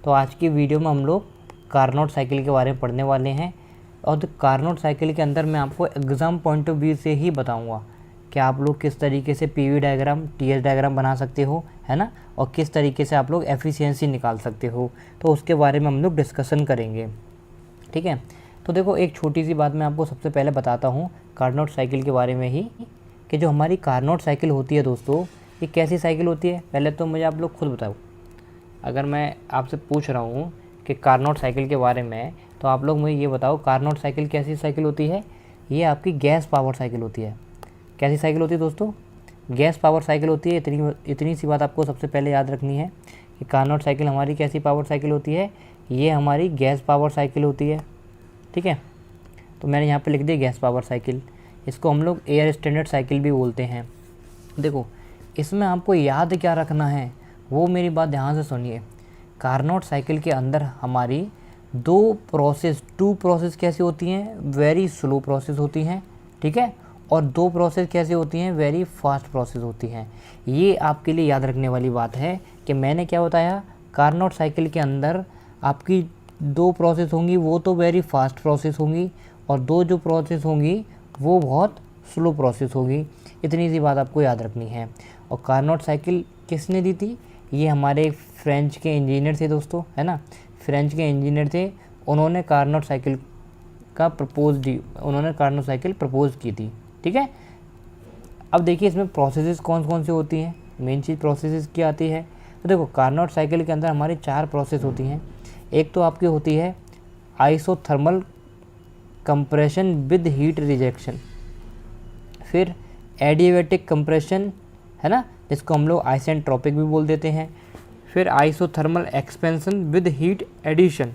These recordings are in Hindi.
तो आज की वीडियो में हम लोग कार्नोट साइकिल के बारे में पढ़ने वाले हैं। और तो कार्नोट साइकिल के अंदर मैं आपको एग्ज़ाम पॉइंट ऑफ व्यू से ही बताऊंगा कि आप लोग किस तरीके से पीवी डायग्राम, टीएस डायग्राम बना सकते हो, है ना, और किस तरीके से आप लोग एफिशिएंसी निकाल सकते हो। तो उसके बारे में हम लोग डिस्कशन करेंगे, ठीक है। तो देखो, एक छोटी सी बात मैं आपको सबसे पहले बताता हूँ कार्नोट साइकिल के बारे में ही, कि जो हमारी कार्नोट साइकिल होती है दोस्तों, ये कैसी साइकिल होती है। पहले तो मुझे आप लोग खुद बताओ, अगर मैं आपसे पूछ रहा हूँ कि कार्नोट साइकिल के बारे में, तो आप लोग मुझे ये बताओ कार्नोट साइकिल कैसी साइकिल होती है। ये आपकी गैस पावर साइकिल होती है। कैसी साइकिल होती है दोस्तों? गैस पावर साइकिल होती है। इतनी सी बात आपको सबसे पहले याद रखनी है कि कार्नोट साइकिल हमारी कैसी पावर साइकिल होती है। ये हमारी गैस पावर साइकिल होती है, ठीक है। तो मैंने यहाँ पे लिख दिया गैस पावर साइकिल। इसको हम लोग एयर स्टैंडर्ड साइकिल भी बोलते हैं। देखो, इसमें आपको याद क्या रखना है वो मेरी बात ध्यान से सुनिए। कार्नोट साइकिल के अंदर हमारी टू प्रोसेस कैसी होती हैं, वेरी स्लो प्रोसेस होती हैं, ठीक है। और दो प्रोसेस कैसे होती हैं, वेरी फास्ट प्रोसेस होती हैं। ये आपके लिए याद रखने वाली बात है कि मैंने क्या बताया, कार्नोट साइकिल के अंदर आपकी दो प्रोसेस होंगी, वो तो वेरी फास्ट प्रोसेस होंगी, और दो जो प्रोसेस होंगी वो बहुत स्लो प्रोसेस होगी। इतनी सी बात आपको याद रखनी है। और कार्नोट साइकिल किसने दी थी? ये हमारे फ्रेंच के इंजीनियर थे दोस्तों, है ना। फ्रेंच के इंजीनियर थे, उन्होंने कार्नोट साइकिल प्रपोज की थी, ठीक है। अब देखिए, इसमें प्रोसेसेस कौन कौन सी होती हैं। मेन चीज़ प्रोसेसेस की आती है। तो देखो, कार्नोट साइकिल के अंदर हमारी 4 प्रोसेस होती हैं। एक तो आपकी होती है isothermal compression with heat rejection, फिर एडियाबैटिक कंप्रेशन, है ना, जिसको हम लोग आइसेंट्रोपिक भी बोल देते हैं, फिर isothermal expansion with heat addition,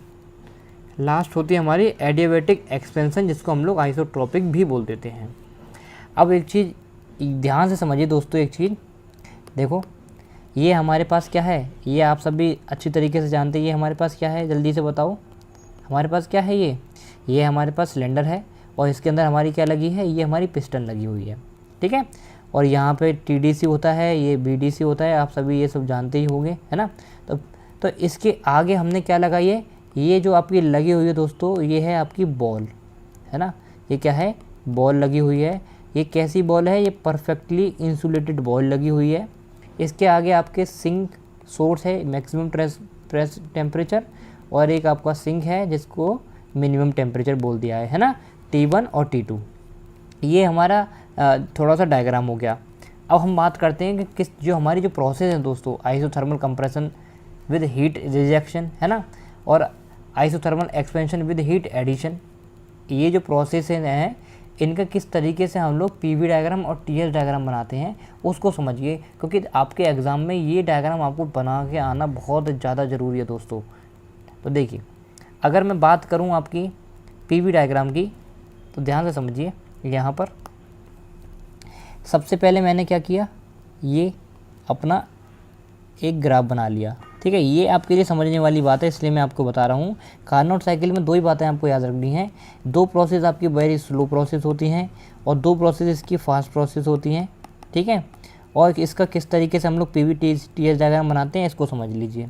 last होती है हमारी एडियाबैटिक एक्सपेंशन, जिसको हम लोग आइसोट्रोपिक भी बोल देते हैं। अब एक चीज़ ध्यान से समझिए दोस्तों, एक चीज़ देखो, ये हमारे पास क्या है, ये आप सभी अच्छी तरीके से जानते हैं। ये हमारे पास क्या है, जल्दी से बताओ, हमारे पास क्या है? ये हमारे पास सिलेंडर है, और इसके अंदर हमारी क्या लगी है, ये हमारी पिस्टन लगी हुई है, ठीक है। और यहाँ पे टीडीसी होता है, ये बीडीसी होता है, आप सभी ये सब जानते ही होंगे, है ना। तो इसके आगे हमने क्या लगाई है, ये जो आपकी लगी हुई है दोस्तों, ये है आपकी बॉल, है ना। ये क्या है, बॉल लगी हुई है। ये कैसी बॉल है, ये परफेक्टली इंसुलेटेड बॉल लगी हुई है। इसके आगे आपके सिंक सोर्स है, मैक्सिमम प्रेस टेम्परेचर, और एक आपका सिंक है जिसको मिनिमम टेम्परेचर बोल दिया है ना, T1 और T2। ये हमारा थोड़ा सा डायग्राम हो गया। अब हम बात करते हैं कि जो हमारी जो प्रोसेस है दोस्तों, isothermal compression with heat rejection, है ना, और isothermal expansion with heat addition, ये जो प्रोसेस हैं, इनका किस तरीके से हम लोग पीवी डायग्राम और टीएस डायग्राम बनाते हैं उसको समझिए, क्योंकि आपके एग्ज़ाम में ये डायग्राम आपको बना के आना बहुत ज़्यादा ज़रूरी है दोस्तों। तो देखिए, अगर मैं बात करूं आपकी पीवी डायग्राम की, तो ध्यान से समझिए। यहाँ पर सबसे पहले मैंने क्या किया, ये अपना एक ग्राफ बना लिया, ठीक है। ये आपके लिए समझने वाली बात है, इसलिए मैं आपको बता रहा हूँ। कार्नोट साइकिल में दो ही बातें आपको याद रखनी हैं। दो प्रोसेस आपकी वेरी स्लो प्रोसेस होती हैं, और दो प्रोसेस इसकी फास्ट प्रोसेस होती हैं, ठीक है। और इसका किस तरीके से हम लोग पीवी टीएस डायग्राम बनाते हैं इसको समझ लीजिए।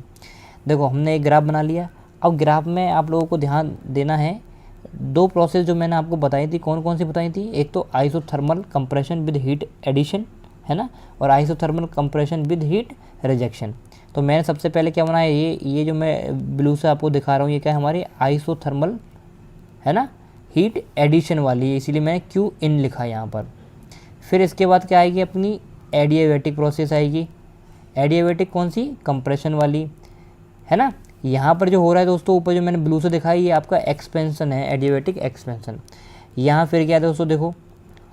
देखो, हमने एक ग्राफ बना लिया। अब ग्राफ में आप लोगों को ध्यान देना है, दो प्रोसेस जो मैंने आपको बताई थी, कौन कौन सी बताई थी? एक तो isothermal compression with heat addition, है ना, और isothermal compression with heat rejection. तो मैंने सबसे पहले क्या बनाया, ये जो मैं ब्लू से आपको दिखा रहा हूँ, ये क्या है, हमारी आइसोथर्मल, है ना, हीट एडिशन वाली है, इसीलिए मैंने क्यू इन लिखा यहाँ पर। फिर इसके बाद क्या आएगी, अपनी एडियाबैटिक प्रोसेस आएगी। एडियाबैटिक कौन सी? कंप्रेशन वाली, है ना। यहाँ पर जो हो रहा है दोस्तों, ऊपर जो मैंने ब्लू से दिखाई, ये आपका एक्सपेंशन है, एडियाबैटिक एक्सपेंशन। यहाँ फिर क्या है दोस्तों, देखो,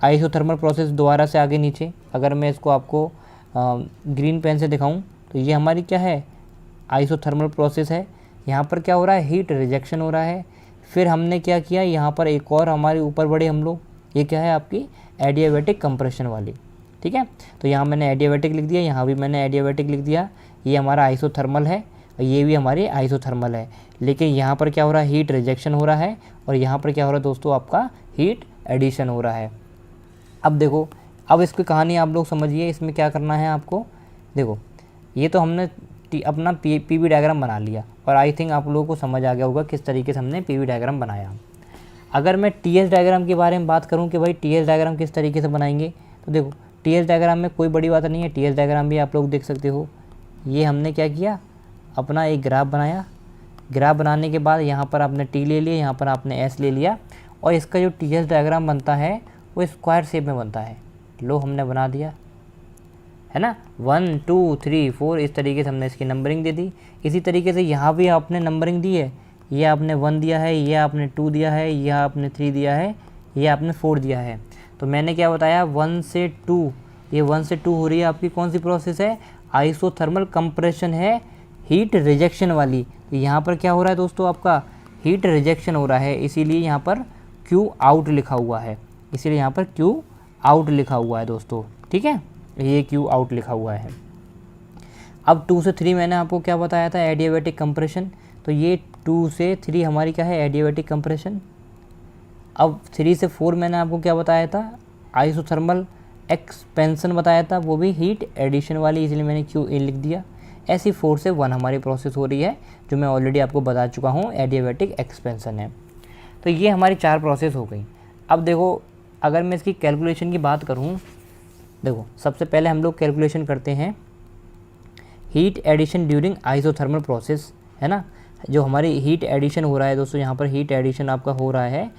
आइसोथर्मल प्रोसेस दोबारा से आगे नीचे, अगर मैं इसको आपको ग्रीन पेन से दिखाऊं, तो ये हमारी क्या है, आइसोथर्मल प्रोसेस है। यहाँ पर क्या हो रहा है, हीट रिजेक्शन हो रहा है। फिर हमने क्या किया, यहाँ पर एक और हमारे ऊपर बढ़े हम लोग, ये क्या है आपकी एडियाबैटिक कंप्रेशन वाली, ठीक है। तो यहाँ मैंने एडियाबैटिक लिख दिया, यहाँ भी मैंने एडियाबैटिक लिख दिया। ये हमारा आइसोथर्मल है, ये भी हमारी आइसोथर्मल है। लेकिन यहाँ पर क्या हो रहा है, हीट रिजेक्शन हो रहा है, और यहाँ पर क्या हो रहा है दोस्तों, आपका हीट एडिशन हो रहा है। अब देखो, अब इसकी कहानी आप लोग समझिए, इसमें क्या करना है आपको। देखो, ये तो हमने अपना पीवी डायग्राम बना लिया और आई थिंक आप लोगों को समझ आ गया होगा किस तरीके से हमने पीवी डायग्राम बनाया। अगर मैं टीएस डायग्राम के बारे में बात करूं कि भाई टीएस डायग्राम किस तरीके से बनाएंगे, तो देखो टीएस डायग्राम में कोई बड़ी बात नहीं है। टीएस डायग्राम भी आप लोग देख सकते हो। ये हमने क्या किया, अपना एक ग्राफ बनाया। ग्राफ बनाने के बाद यहाँ पर आपने टी ले लिया, यहाँ पर आपने एस ले लिया और इसका जो टीएस डायग्राम बनता है वो स्क्वायर शेप में बनता है। लो हमने बना दिया, है ना। 1 2 3 4 इस तरीके से हमने इसकी नंबरिंग दे दी। इसी तरीके से यहाँ भी आपने नंबरिंग दी है। ये आपने 1 दिया है, ये आपने 2 दिया है, ये आपने 3 दिया है, ये आपने 4 दिया है। तो मैंने क्या बताया, 1 से 2, ये 1 से 2 हो रही है आपकी कौन सी प्रोसेस है, आइसोथर्मल कंप्रेशन है, हीट रिजेक्शन वाली। तो यहाँ पर क्या हो रहा है दोस्तों, आपका हीट रिजेक्शन हो रहा है, इसीलिए यहाँ पर Q आउट लिखा हुआ है। इसीलिए यहाँ पर Q आउट लिखा हुआ है दोस्तों, ठीक है, ये Q आउट लिखा हुआ है। अब 2 से 3 मैंने आपको क्या बताया था, एडियाबैटिक कंप्रेशन। तो ये 2 से 3 हमारी क्या है, एडियाबैटिक कंप्रेशन। अब 3 से 4 मैंने आपको क्या बताया था, आइसोथर्मल एक्सपेंशन बताया था, वो भी हीट एडिशन वाली, इसलिए मैंने Q A लिख दिया। ऐसी 4 से 1 हमारी प्रोसेस हो रही है, जो मैं ऑलरेडी आपको बता चुका हूँ, एडियाबैटिक एक्सपेंशन है। तो ये हमारी 4 प्रोसेस हो गई। अब देखो, अगर मैं इसकी कैलकुलेशन की बात करूँ, देखो सबसे पहले हम लोग कैलकुलेशन करते हैं heat addition during isothermal process, है ना। जो हमारी हीट एडिशन हो रहा है दोस्तों, यहाँ पर हीट एडिशन आपका हो रहा है,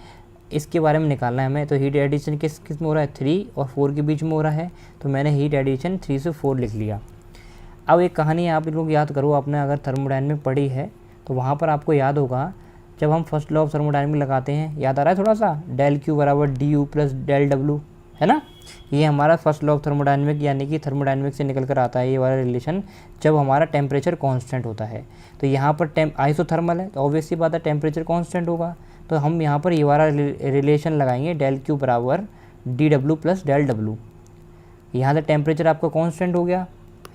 इसके बारे में निकालना है हमें। तो हीट एडिशन किस में हो रहा है, 3 और 4 के बीच में हो रहा है। तो मैंने हीट एडिशन 3 से 4 लिख लिया। अब एक कहानी आप लोग याद करो, आपने अगर थर्मोडायनेमिक पढ़ी है तो वहाँ पर आपको याद होगा, जब हम फर्स्ट लॉ ऑफ थर्मोडायनेमिक लगाते हैं, याद आ रहा है थोड़ा सा, डेल क्यू बराबर D U plus del W, है ना। ये हमारा फर्स्ट लॉ ऑफ थर्मोडायनेमिक यानी कि थर्मोडायनेमिक से निकल कर आता है ये वाला रिलेशन, जब हमारा टेम्परेचर कांस्टेंट होता है। तो यहाँ पर आइसोथर्मल है, तो ऑब्वियसली बात है टेम्परेचर कांस्टेंट होगा। तो हम यहाँ पर ये वाला रिलेशन लगाएंगे, डेल क्यू बराबर D W plus del W. यहाँ से टेम्परेचर आपका कांस्टेंट हो गया,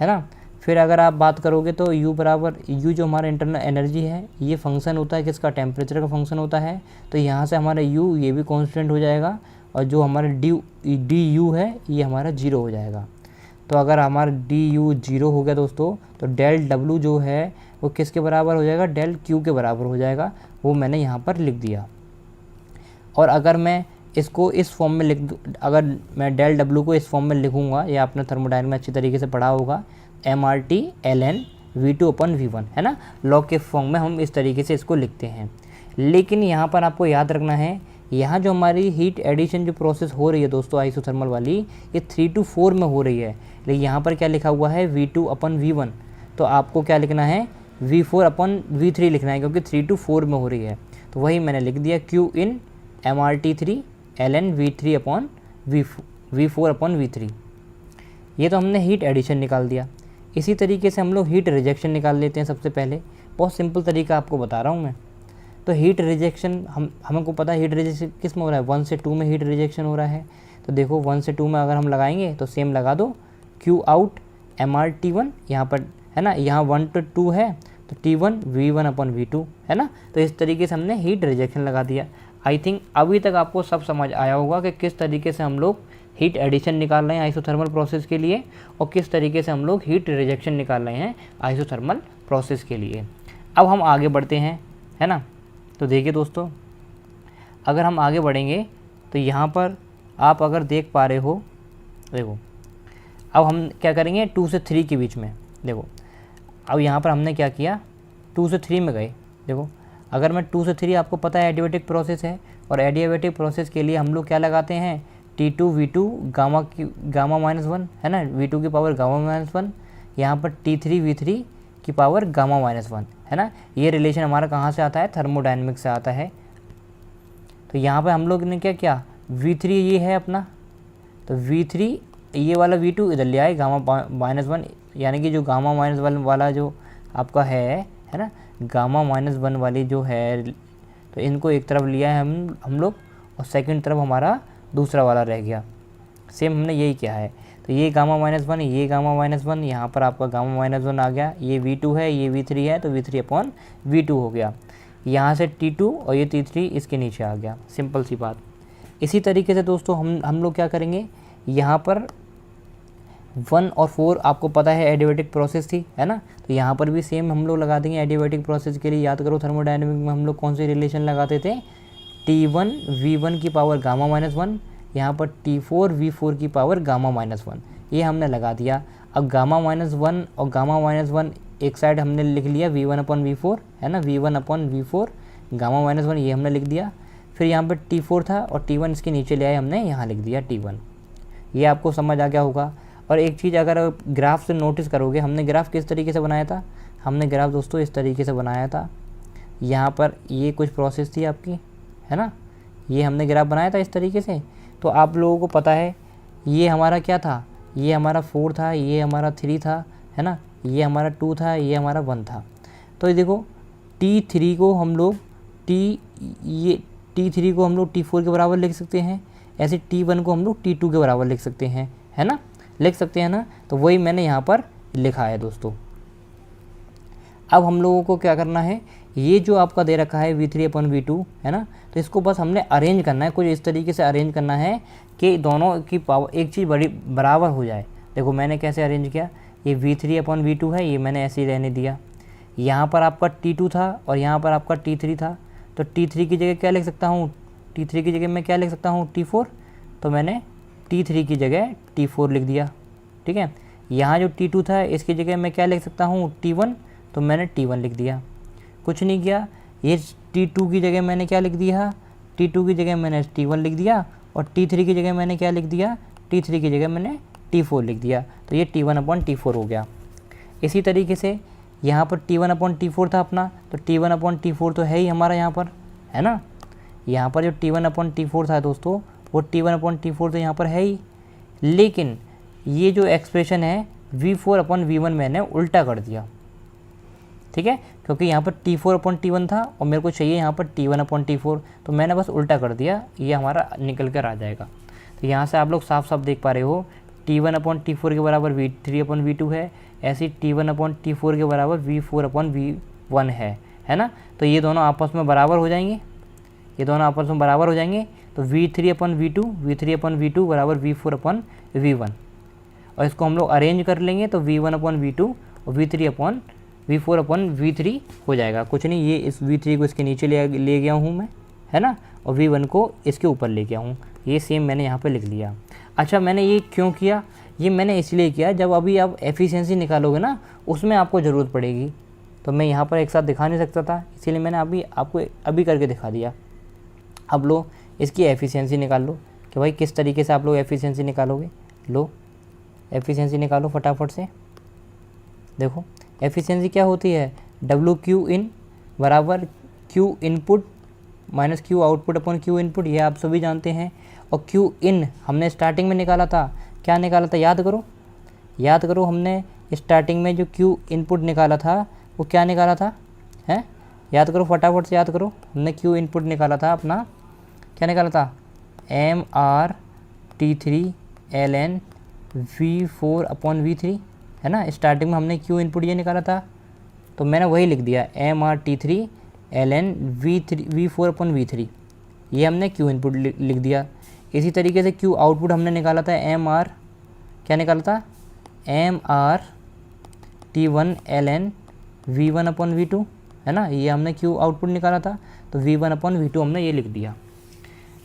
है ना। फिर अगर आप बात करोगे तो U बराबर, U जो हमारा इंटरनल एनर्जी है, ये फंक्शन होता है किसका, टेम्परेचर का फंक्शन होता है। तो यहाँ से हमारा U ये भी कांस्टेंट हो जाएगा, और जो हमारा डी यू है ये हमारा 0 हो जाएगा। तो अगर हमारा डी यू 0 हो गया दोस्तों, तो डेल डब्ल्यू जो है वो किसके बराबर हो जाएगा, डेल क्यू के बराबर हो जाएगा। वो मैंने यहाँ पर लिख दिया। और अगर मैं इसको इस फॉर्म में लिख दूँ, अगर मैं डेल डब्ल्यू को इस फॉर्म में लिखूँगा, ये आपने थर्मोडायनेमिक में अच्छी तरीके से पढ़ा होगा, MRT ln V2 अपन V1, है ना। लॉ के फॉर्म में हम इस तरीके से इसको लिखते हैं। लेकिन यहाँ पर आपको याद रखना है, यहाँ जो हमारी हीट एडिशन जो प्रोसेस हो रही है दोस्तों आइसोथर्मल वाली, ये 3 to 4 में हो रही है। लेकिन यहाँ पर क्या लिखा हुआ है, V2 अपन V1। तो आपको क्या लिखना है, V4 अपन V3 लिखना है, क्योंकि 3 to 4 में हो रही है। तो वही मैंने लिख दिया, Q in MRT3 ln V3 upon V4 upon V3। ये तो हमने हीट एडिशन निकाल दिया। इसी तरीके से हम लोग हीट रिजेक्शन निकाल लेते हैं सबसे पहले। बहुत सिंपल तरीका आपको बता रहा हूँ मैं। तो हीट रिजेक्शन हमको पता है हीट रिजेक्शन किस में हो रहा है, 1 से 2 में हीट रिजेक्शन हो रहा है। तो देखो 1 से 2 में अगर हम लगाएंगे तो सेम लगा दो, Q आउट MRT1 यहाँ पर, है ना। यहाँ 1 to 2 है तो T1 V1 अपन V2, है ना। तो इस तरीके से हमने हीट रिजेक्शन लगा दिया। आई थिंक अभी तक आपको सब समझ आया होगा कि किस तरीके से हम लोग हीट एडिशन निकाल रहे हैं आइसोथर्मल प्रोसेस के लिए, और किस तरीके से हम लोग हीट रिजेक्शन निकाल रहे हैं आइसोथर्मल प्रोसेस के लिए। अब हम आगे बढ़ते हैं, है ना। तो देखिए दोस्तों, अगर हम आगे बढ़ेंगे तो यहाँ पर आप अगर देख पा रहे हो, देखो अब हम क्या करेंगे, 2 से 3 के बीच में। देखो अब यहाँ पर हमने क्या किया, 2 से 3 में गए। देखो अगर मैं 2 से 3, आपको पता है एडियाबैटिक प्रोसेस है, और एडियाबैटिक प्रोसेस के लिए हम लोग क्या लगाते हैं, T2 V2 गामा -1, है ना, V2 की पावर गामा -1, यहाँ पर T3 V3 की पावर गामा -1, है ना। ये रिलेशन हमारा कहाँ से आता है, थर्मोडायनेमिक से आता है। तो यहाँ पे हम लोग ने क्या किया, V3 ये है अपना, तो V3 ये वाला V2 इधर ले आए गामा -1, यानी कि जो गामा -1 वाला जो आपका है ना, गामा -1 वाली जो है, तो इनको एक तरफ लिया है हम लोग, और सेकंड तरफ हमारा दूसरा वाला रह गया। सेम हमने यही किया है। तो ये गामा -1, ये गामा -1, यहाँ पर आपका गामा -1 आ गया, ये V2 है, ये V3 है, तो V3 अपॉन V2 हो गया। यहाँ से T2 और ये T3 इसके नीचे आ गया, सिंपल सी बात। इसी तरीके से दोस्तों हम लोग क्या करेंगे, यहाँ पर 1 और 4 आपको पता है एडियाबैटिक प्रोसेस थी, है ना। तो यहाँ पर भी सेम हम लोग लगा देंगे एडियाबैटिक प्रोसेस के लिए। याद करो थर्मोडायनेमिक में हम लोग कौन सी रिलेशन लगाते थे, T1 V1 की पावर गामा -1, यहाँ पर T4 V4 की पावर गामा -1, ये हमने लगा दिया। अब गामा -1 और गामा -1 एक साइड हमने लिख लिया V1/V4, है ना, V1/V4 गामा -1 ये हमने लिख दिया। फिर यहाँ पर T4 था और T1 इसके नीचे ले आए हमने, यहाँ लिख दिया T1। ये आपको समझ आ गया होगा। और एक चीज़ अगर ग्राफ से नोटिस करोगे, हमने ग्राफ किस तरीके से बनाया था, हमने ग्राफ दोस्तों इस तरीके से बनाया था। यहाँ पर ये कुछ प्रोसेस थी आपकी, है ना, ये हमने ग्राफ बनाया था इस तरीके से। तो आप लोगों को पता है ये हमारा क्या था, ये हमारा 4 था, ये हमारा 3 था, है ना, ये हमारा 2 था, ये हमारा 1 था। तो ये देखो T3 को हम लोग T3 को हम लोग T4 के बराबर लिख सकते हैं, ऐसे T1 को हम लोग T2 के बराबर लिख सकते हैं, है ना, लिख सकते हैं ना। तो वही मैंने यहाँ पर लिखा है दोस्तों। अब हम लोगों को क्या करना है, ये जो आपका दे रखा है V3/V2, है ना, तो इसको बस हमने अरेंज करना है, कुछ इस तरीके से अरेंज करना है कि दोनों की पावर एक चीज़ बड़ी बराबर हो जाए। देखो मैंने कैसे अरेंज किया, ये V3/V2 है, ये मैंने ऐसे ही रहने दिया। यहाँ पर आपका T2 था और यहाँ पर आपका T3 था, तो T3 की जगह क्या लिख सकता हूँ, T3 की जगह मैं क्या लिख सकता हूँ, T4। तो मैंने T3 की जगह T4 लिख दिया, ठीक है। यहाँ जो T2 था इसकी जगह मैं क्या लिख सकता हूँ, T1, तो मैंने T1 लिख दिया। कुछ नहीं किया, ये T2 की जगह मैंने क्या लिख दिया, T2 की जगह मैंने T1 लिख दिया, और T3 की जगह मैंने क्या लिख दिया, T3 की जगह मैंने T4 लिख दिया। तो ये T1/T4 हो गया। इसी तरीके से यहाँ पर T1/T4 था अपना, तो T1/T4 तो है ही हमारा यहाँ पर, है ना। यहाँ पर जो T1/T4 था दोस्तों, वो T1/T4 तो यहाँ पर है ही, लेकिन ये जो एक्सप्रेशन है V4/V1 मैंने उल्टा कर दिया, ठीक है, क्योंकि यहाँ पर T4/T1 था और मेरे को चाहिए यहाँ पर T1/T4, तो मैंने बस उल्टा कर दिया, ये हमारा निकल कर आ जाएगा। तो यहाँ से आप लोग साफ साफ देख पा रहे हो T1/T4 के बराबर V3/V2 है, ऐसी T1/T4 के बराबर V4/V1 है ना। तो ये दोनों आपस में बराबर हो जाएंगे, ये दोनों आपस में बराबर हो जाएंगे। तो V3/V2 बराबर V4/V1, और इसको हम लोग अरेंज कर लेंगे तो V1/V2 और V4/V3 हो जाएगा। कुछ नहीं, ये इस V3 को इसके नीचे ले गया हूँ मैं, है ना, और V1 को इसके ऊपर ले गया हूँ। ये सेम मैंने यहाँ पे लिख लिया। अच्छा, मैंने ये क्यों किया, ये मैंने इसलिए किया, जब अभी आप एफिशिएंसी निकालोगे ना, उसमें आपको ज़रूरत पड़ेगी। तो मैं यहाँ पर एक साथ दिखा नहीं सकता था, इसीलिए मैंने आपको अभी करके दिखा दिया। अब लो इसकी एफिशिएंसी निकाल लो कि भाई किस तरीके से आप लोग एफिशिएंसी निकालोगे। लो एफिशिएंसी निकालो फटाफट से। देखो एफिशिएंसी क्या होती है, WQ इन बराबर Q input minus Q output अपन Q इनपुट, ये आप सभी जानते हैं। और Q इन हमने स्टार्टिंग में निकाला था, क्या निकाला था, याद करो हमने स्टार्टिंग में जो Q इनपुट निकाला था वो क्या निकाला था, हैं, याद करो फटाफट से याद करो। हमने Q इनपुट निकाला था अपना, क्या निकाला था, MRT3 ln V4/V3, है ना। स्टार्टिंग में हमने Q इनपुट ये निकाला था, तो मैंने वही लिख दिया MRT3 ln V4/V3, ये हमने Q इनपुट लिख दिया। इसी तरीके से Q आउटपुट हमने निकाला था क्या निकाला था, MRT1 ln V1/V2, है ना, ये हमने Q आउटपुट निकाला था, तो V1/V2 हमने ये लिख दिया।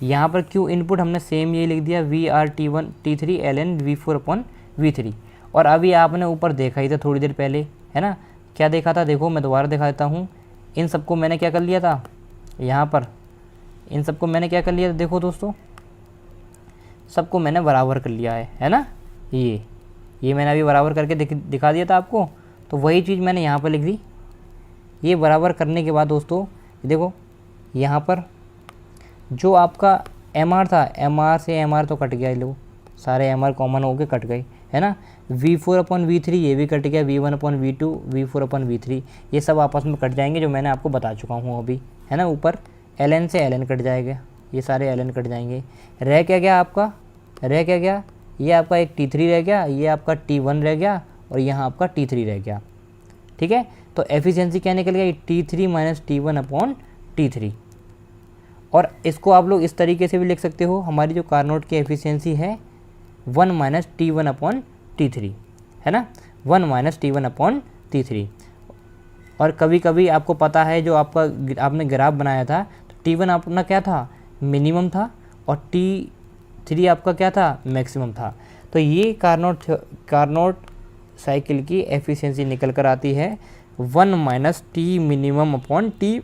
यहाँ पर Q इनपुट हमने सेम ये लिख दिया VRT3 ln V4/V3। और अभी आपने ऊपर देखा ही था थोड़ी देर पहले, है ना, क्या देखा था, देखो मैं दोबारा दिखा देता हूँ। इन सबको मैंने क्या कर लिया था, यहाँ पर इन सबको मैंने क्या कर लिया था, देखो दोस्तों सबको मैंने बराबर कर लिया है ना। ये मैंने अभी बराबर करके दिखा दिया था आपको, तो वही चीज़ मैंने यहाँ पर लिख दी। ये बराबर करने के बाद दोस्तों देखो यहाँ पर जो आपका MR था, MR से MR तो कट गया, लो सारे MR कॉमन होके कट गए, है ना। V4/V3 ये भी कट गया, V1/V2 V4/V3 ये सब आपस में कट जाएंगे, जो मैंने आपको बता चुका हूँ अभी, है ना। ऊपर ln से ln कट जाएगा, ये सारे ln कट जाएंगे। रह क्या गया आपका, ये आपका एक T3 रह गया, ये आपका T1 रह गया, और यहाँ आपका T3 रह गया, ठीक है। तो एफिशिएंसी क्या निकल गया, T3 - T1/T3। और इसको आप लोग इस तरीके से भी लिख सकते हो, हमारी जो कार्नोट की एफिशिएंसी है 1 - T1/T4 T3, है ना, 1 माइनस T1 अपॉन T3। और कभी कभी आपको पता है जो आपने ग्राफ बनाया था तो T1 अपना क्या था, मिनिमम था, और T3 आपका क्या था, मैक्सिमम था। तो ये कार्नोट साइकिल की एफिशिएंसी निकल कर आती है 1 minus T minimum upon T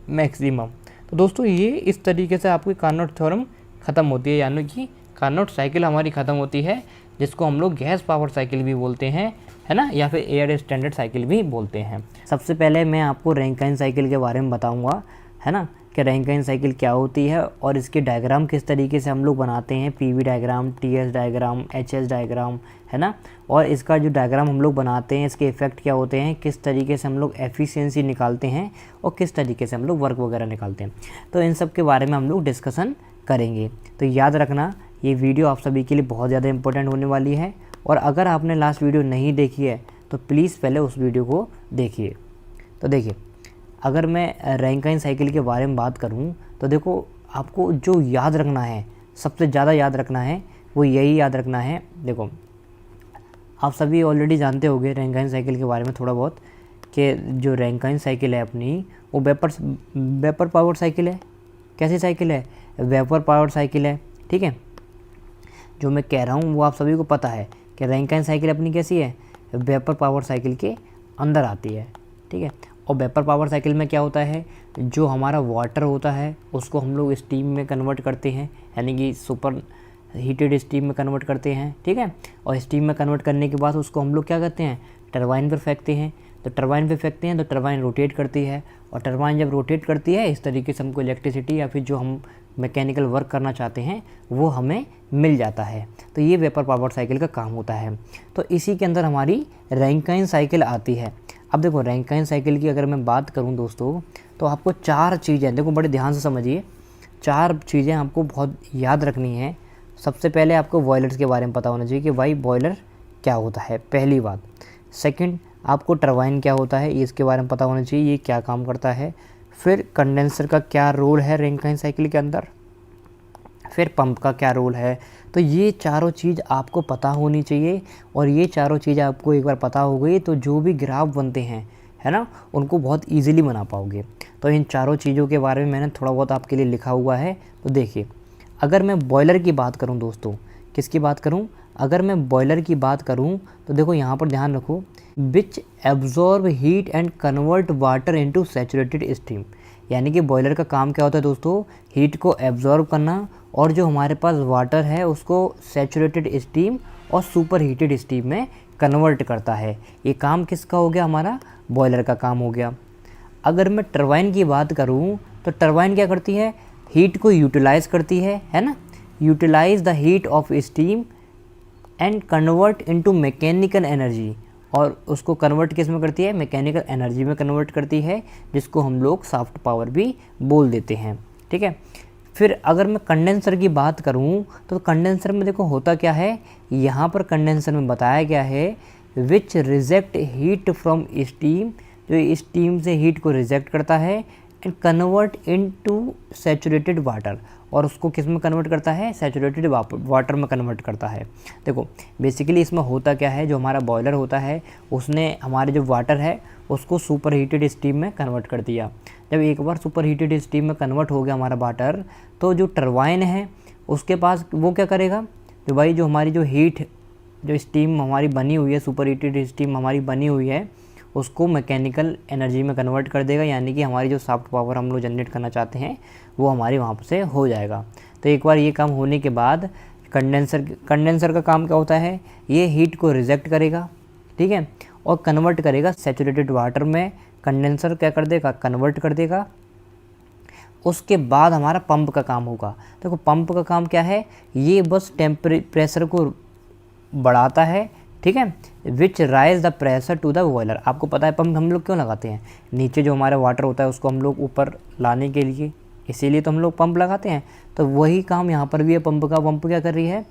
maximum. तो दोस्तों ये इस तरीके से आपकी कार्नोट थ्योरम ख़त्म होती है, यानी कि कार्नोट साइकिल हमारी ख़त्म होती है, जिसको हम लोग गैस पावर साइकिल भी बोलते हैं, है ना, या फिर एयर स्टैंडर्ड साइकिल भी बोलते हैं। सबसे पहले मैं आपको रैंकाइन साइकिल के बारे में बताऊंगा, है ना, कि रैंकाइन साइकिल क्या होती है और इसके डायग्राम किस तरीके से हम लोग बनाते हैं, PV diagram, TS diagram, HS diagram, है ना, और इसका जो डायग्राम हम लोग बनाते हैं इसके इफ़ेक्ट क्या होते हैं, किस तरीके से हम लोग एफिशिएंसी निकालते हैं और किस तरीके से हम लोग वर्क वगैरह निकालते हैं। तो इन सब के बारे में हम लोग डिस्कशन करेंगे। तो याद रखना ये वीडियो आप सभी के लिए बहुत ज़्यादा इंपॉर्टेंट होने वाली है, और अगर आपने लास्ट वीडियो नहीं देखी है तो प्लीज़ पहले उस वीडियो को देखिए। तो देखिए, अगर मैं रैंकाइन साइकिल के बारे में बात करूं तो देखो, आपको जो याद रखना है, सबसे ज़्यादा याद रखना है, वो यही याद रखना है। देखो, आप सभी ऑलरेडी जानते होंगे रैंकाइन साइकिल के बारे में थोड़ा बहुत, कि जो रैंकाइन साइकिल है अपनी, वो वेपर पावर साइकिल है। कैसी साइकिल है, वेपर पावर साइकिल है, ठीक है। जो मैं कह रहा हूँ वो आप सभी को पता है कि रैंकाइन साइकिल अपनी कैसी है, वेपर पावर साइकिल के अंदर आती है, ठीक है। और वेपर पावर साइकिल में क्या होता है, जो हमारा वाटर होता है उसको हम लोग स्टीम में कन्वर्ट करते हैं, यानी कि सुपर हीटेड स्टीम में कन्वर्ट करते हैं, ठीक है। और स्टीम में कन्वर्ट करने के बाद उसको हम लोग क्या करते हैं, टरबाइन पर फेंकते हैं। तो टरबाइन पे फेंकते हैं तो टरबाइन रोटेट करती है, और टरबाइन जब रोटेट करती है इस तरीके से हमको इलेक्ट्रिसिटी या फिर जो हम मैकेनिकल वर्क करना चाहते हैं वो हमें मिल जाता है। तो ये वेपर पावर साइकिल का काम होता है। तो इसी के अंदर हमारी रैंकाइन साइकिल आती है। अब देखो, रैंकाइन साइकिल की अगर मैं बात करूं दोस्तों, तो आपको 4 चीज़ें, देखो बड़े ध्यान से समझिए, 4 चीज़ें आपको बहुत याद रखनी है। सबसे पहले आपको बॉयलर्स के बारे में पता होना चाहिए कि भाई बॉयलर क्या होता है, पहली बात। सेकंड, आपको टरबाइन क्या होता है इसके बारे में पता होना चाहिए, ये क्या काम करता है। फिर कंडेंसर का क्या रोल है रैंकाइन साइकिल के अंदर, फिर पंप का क्या रोल है। तो ये चारों चीज़ आपको पता होनी चाहिए, और ये चारों चीज़ आपको एक बार पता हो गई तो जो भी ग्राफ बनते हैं, है ना, उनको बहुत ईजिली बना पाओगे। तो इन चारों चीज़ों के बारे में मैंने थोड़ा बहुत आपके लिए लिखा हुआ है। तो देखिए, अगर मैं बॉयलर की बात करूं दोस्तों, किसकी बात करूं, अगर मैं बॉयलर की बात करूं तो देखो यहाँ पर ध्यान रखो, विच absorb heat and convert water into saturated steam. यानी कि बॉयलर का काम क्या होता है दोस्तों, हीट को एब्जॉर्ब करना और जो हमारे पास वाटर है उसको सैचुरेटेड स्टीम और सुपर हीटेड स्टीम में कन्वर्ट करता है। ये काम किसका हो गया, हमारा बॉयलर का काम हो गया। अगर मैं टरबाइन की बात करूं तो टरबाइन क्या करती है, हीट को यूटिलाइज़ करती है ना, utilise the heat of steam and convert into mechanical energy, और उसको कन्वर्ट किस में करती है, मैकेनिकल एनर्जी में कन्वर्ट करती है, जिसको हम लोग सॉफ्ट पावर भी बोल देते हैं, ठीक है। फिर अगर मैं कंडेंसर की बात करूं तो कंडेंसर में देखो होता क्या है, यहाँ पर कंडेंसर में बताया गया है विच रिजेक्ट हीट फ्रॉम स्टीम, जो स्टीम से हीट को रिजेक्ट करता है, and convert into saturated water, और उसको किस में कन्वर्ट करता है, सैचुरेटेड वाटर में कन्वर्ट करता है। देखो बेसिकली इसमें होता क्या है, जो हमारा बॉयलर होता है उसने हमारे जो वाटर है उसको सुपर हीटेड स्टीम में कन्वर्ट कर दिया। जब एक बार सुपर हीटेड स्टीम में कन्वर्ट हो गया हमारा वाटर, तो जो टरबाइन है उसके पास वो क्या करेगा, जो भाई जो हमारी जो हीट, जो स्टीम हमारी बनी हुई है, सुपर हीटेड स्टीम हमारी बनी हुई है, उसको मैकेनिकल एनर्जी में कन्वर्ट कर देगा, यानी कि हमारी जो सॉफ्ट पावर हम लोग जनरेट करना चाहते हैं वो हमारे वहाँ से हो जाएगा। तो एक बार ये काम होने के बाद कंडेंसर का काम क्या होता है, ये हीट को रिजेक्ट करेगा, ठीक है, और कन्वर्ट करेगा सैचुरेटेड वाटर में। कंडेंसर क्या कर देगा, कन्वर्ट कर देगा। उसके बाद हमारा पंप का काम होगा। देखो पंप का काम क्या है, ये बस प्रेशर को बढ़ाता है, ठीक है, which rise the pressure to the boiler. आपको पता है पंप हम लोग क्यों लगाते हैं, नीचे जो हमारा वाटर होता है उसको हम लोग ऊपर लाने के लिए, इसीलिए तो हम लोग पंप लगाते हैं। तो वही काम यहाँ पर भी है पंप का। पंप क्या कर रही है,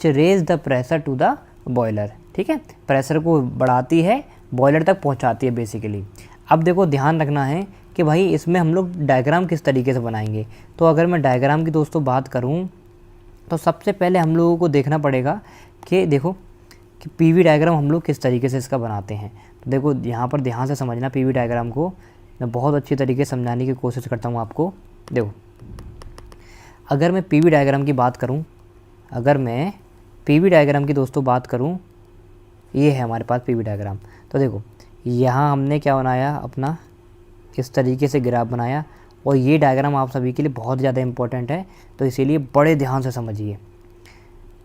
raise the pressure to the boiler, ठीक है, प्रेशर को बढ़ाती है, बॉयलर तक पहुँचाती है बेसिकली। अब देखो ध्यान रखना है कि भाई इसमें हम लोग डायग्राम किस तरीके से बनाएंगे। तो अगर मैं डायग्राम की दोस्तों बात करूं तो सबसे पहले हम लोगों को देखना पड़ेगा कि देखो कि पीवी डायग्राम हम लोग किस तरीके से इसका बनाते हैं। तो देखो यहाँ पर ध्यान से समझना, पीवी डायग्राम को मैं बहुत अच्छी तरीके से समझाने की कोशिश करता हूँ आपको। देखो अगर मैं पीवी डायग्राम की बात करूँ, अगर मैं पीवी डायग्राम की दोस्तों बात करूँ, ये है हमारे पास पीवी डायग्राम। तो देखो यहाँ हमने क्या बनाया, अपना इस तरीके से ग्राफ बनाया, और ये डायग्राम आप सभी के लिए बहुत ज़्यादा इंपॉर्टेंट है, तो इसीलिए बड़े ध्यान से समझिए।